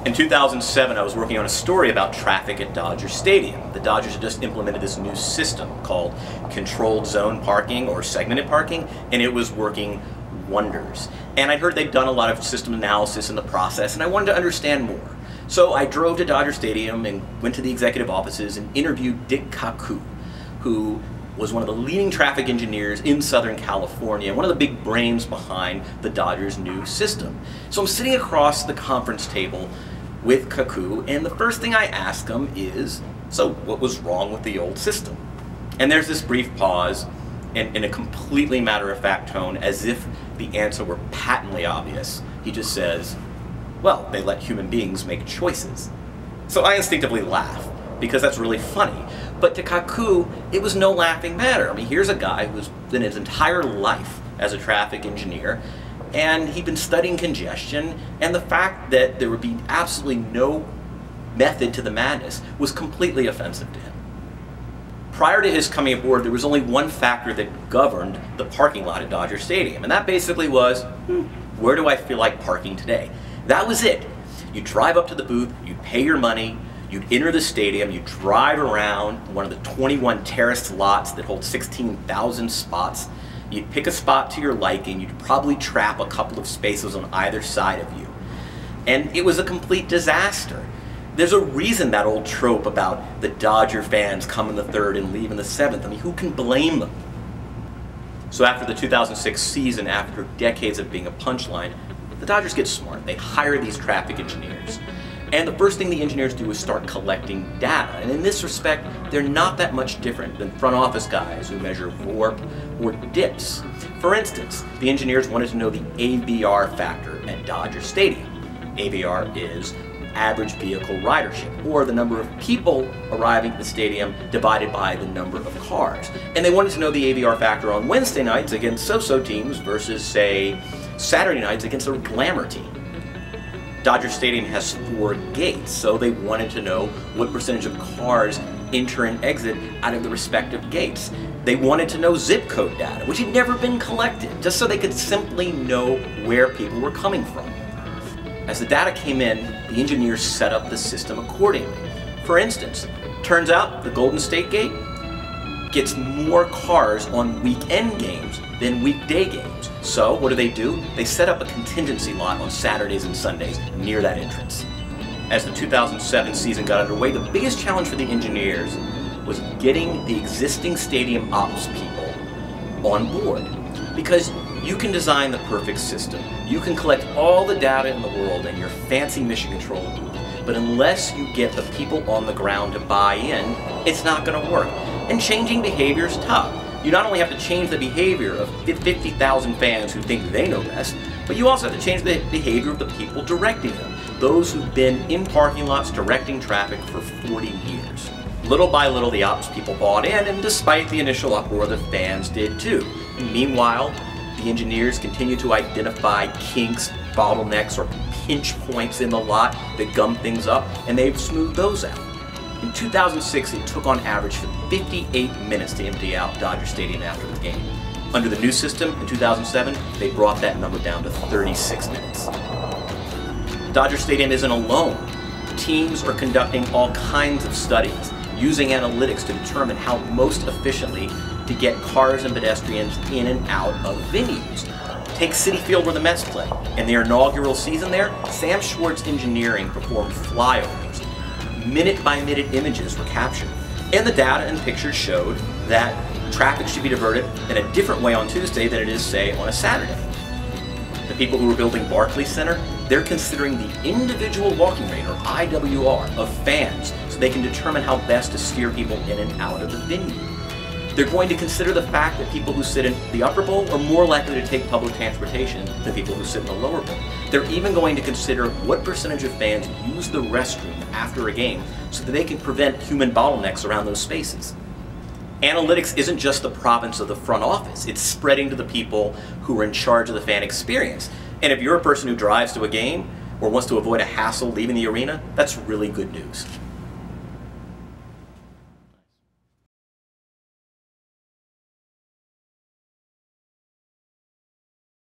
In 2007, I was working on a story about traffic at Dodger Stadium. The Dodgers had just implemented this new system called controlled zone parking or segmented parking, and it was working wonders. And I'd heard they'd done a lot of system analysis in the process, and I wanted to understand more. So I drove to Dodger Stadium and went to the executive offices and interviewed Dick Kaku, who was one of the leading traffic engineers in Southern California, one of the big brains behind the Dodgers' new system. So I'm sitting across the conference table with Kaku, and the first thing I ask him is, so what was wrong with the old system? And there's this brief pause, and in a completely matter-of-fact tone, as if the answer were patently obvious, he just says, well, they let human beings make choices. So I instinctively laugh, because that's really funny. But to Kaku, it was no laughing matter. I mean, here's a guy who's been his entire life as a traffic engineer, and he'd been studying congestion, and the fact that there would be absolutely no method to the madness was completely offensive to him. Prior to his coming aboard, there was only one factor that governed the parking lot at Dodger Stadium, and that basically was, where do I feel like parking today? That was it. You'd drive up to the booth, you'd pay your money, you'd enter the stadium, you'd drive around one of the 21 terraced lots that hold 16,000 spots. You'd pick a spot to your liking, you'd probably trap a couple of spaces on either side of you. And it was a complete disaster. There's a reason that old trope about the Dodger fans come in the third and leave in the seventh. I mean, who can blame them? So after the 2006 season, after decades of being a punchline, the Dodgers get smart. They hire these traffic engineers. And the first thing the engineers do is start collecting data. And in this respect, they're not that much different than front office guys who measure VORP or dips. For instance, the engineers wanted to know the AVR factor at Dodger Stadium. AVR is average vehicle ridership, or the number of people arriving at the stadium divided by the number of cars. And they wanted to know the AVR factor on Wednesday nights against so-so teams versus, say, Saturday nights against a glamour team. Dodger Stadium has 4 gates, so they wanted to know what percentage of cars enter and exit out of the respective gates. They wanted to know zip code data, which had never been collected, just so they could simply know where people were coming from. As the data came in, the engineers set up the system accordingly. For instance, turns out the Golden State Gate gets more cars on weekend games than weekday games. So what do? They set up a contingency lot on Saturdays and Sundays near that entrance. As the 2007 season got underway, the biggest challenge for the engineers was getting the existing stadium ops people on board. Because you can design the perfect system, you can collect all the data in the world in your fancy mission control booth, but unless you get the people on the ground to buy in, it's not going to work. And changing behavior is tough. You not only have to change the behavior of 50,000 fans who think they know best, but you also have to change the behavior of the people directing them, those who've been in parking lots directing traffic for 40 years. Little by little, the ops people bought in, and despite the initial uproar, the fans did too. And meanwhile, the engineers continue to identify kinks, bottlenecks, or pinch points in the lot that gum things up, and they've smoothed those out. In 2006, it took on average 58 minutes to empty out Dodger Stadium after the game. Under the new system, in 2007, they brought that number down to 36 minutes. Dodger Stadium isn't alone. Teams are conducting all kinds of studies, using analytics to determine how most efficiently to get cars and pedestrians in and out of venues. Take Citi Field where the Mets play. In their inaugural season there, Sam Schwartz Engineering performed flyovers. Minute-by-minute images were captured, and the data and pictures showed that traffic should be diverted in a different way on Tuesday than it is, say, on a Saturday. The people who are building Barclays Center, they're considering the individual walking rate, or IWR, of fans, so they can determine how best to steer people in and out of the venue. They're going to consider the fact that people who sit in the upper bowl are more likely to take public transportation than people who sit in the lower bowl. They're even going to consider what percentage of fans use the restroom after a game so that they can prevent human bottlenecks around those spaces. Analytics isn't just the province of the front office, it's spreading to the people who are in charge of the fan experience. And if you're a person who drives to a game or wants to avoid a hassle leaving the arena, that's really good news.